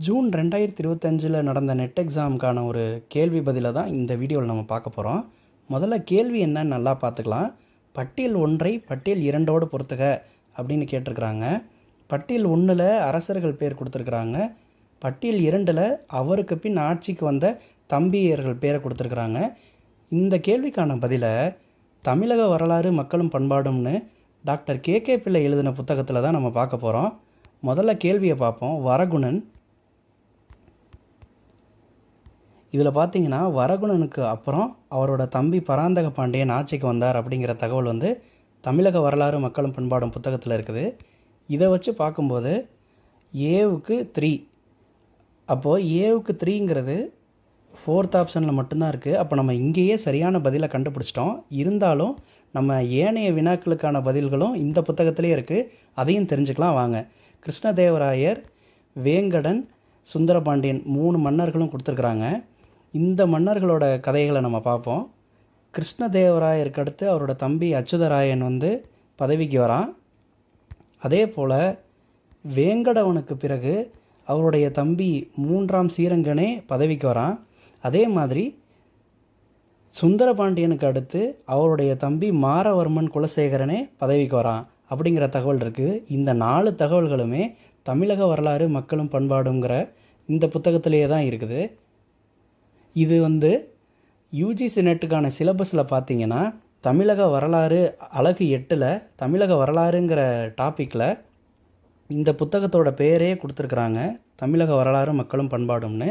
June 2025 நடந்த net எக்ஸாமுக்கான ஒரு கேள்வி பதிலை தான் இந்த வீடியோவில் நம்ம பார்க்க போகிறோம். முதல்ல கேள்வி என்னன்னு நல்லா பார்த்துக்கலாம். பட்டியல் 1ஐ பட்டியல் 2ஓடு பொறுத்துக அப்படின்னு கேட்டிருக்கிறாங்க. பட்டியல் 1ல் அரசர்கள் பேர் கொடுத்துருக்குறாங்க. பட்டியல் 2ல் அவருக்கு பின் ஆட்சிக்கு வந்த தம்பியர்கள் பேரை கொடுத்துருக்குறாங்க. இந்த கேள்விக்கான பதிலை தமிழக வரலாறு மக்களும் பண்பாடும்னு டாக்டர் கே பிள்ளை எழுதின புத்தகத்தில் தான் நம்ம பார்க்க போகிறோம். முதல்ல கேள்வியை பார்ப்போம். வரகுணன். இதில் பார்த்தீங்கன்னா வரகுணனுக்கு அப்புறம் அவரோட தம்பி பராந்தக பாண்டியன் ஆட்சிக்கு வந்தார் அப்படிங்கிற தகவல் வந்து தமிழக வரலாறு மக்களும் பண்பாடும் புத்தகத்தில் இருக்குது. இதை வச்சு பார்க்கும்போது ஏவுக்கு 3, அப்போது ஏவுக்கு 3ங்கிறது 4th ஆப்ஷனில் மட்டும்தான் இருக்குது. அப்போ நம்ம இங்கேயே சரியான பதிலை கண்டுபிடிச்சிட்டோம். இருந்தாலும் நம்ம ஏனைய வினாக்களுக்கான பதில்களும் இந்த புத்தகத்திலே இருக்குது. அதையும் தெரிஞ்சுக்கலாம் வாங்க. கிருஷ்ணதேவராயர், வேங்கடன், சுந்தரபாண்டியன் 3 மன்னர்களும் கொடுத்துருக்குறாங்க. இந்த மன்னர்களோட கதைகளை நம்ம பார்ப்போம். கிருஷ்ணதேவராயருக்கு அடுத்து அவரோட தம்பி அச்சுதராயன் வந்து பதவிக்கு வரான். அதே போல் வேங்கடவனுக்கு பிறகு அவருடைய தம்பி 3ஆம் ஸ்ரீரங்கனே பதவிக்கு வரான். அதே மாதிரி சுந்தரபாண்டியனுக்கு அடுத்து அவருடைய தம்பி மாரவர்மன் குலசேகரனே பதவிக்கு வரான் அப்படிங்கிற தகவல் இருக்குது. இந்த 4 தகவல்களுமே தமிழக வரலாறு மக்களும் பண்பாடுங்கிற இந்த புத்தகத்திலேயே தான் இருக்குது. இது வந்து யூஜிசி நெட்டுக்கான சிலபஸில் பார்த்தீங்கன்னா தமிழக வரலாறு அலகு 8ல் தமிழக வரலாறுங்கிற டாப்பிக்கில் இந்த புத்தகத்தோட பேரே கொடுத்துருக்குறாங்க, தமிழக வரலாறு மக்களும் பண்பாடும்னு.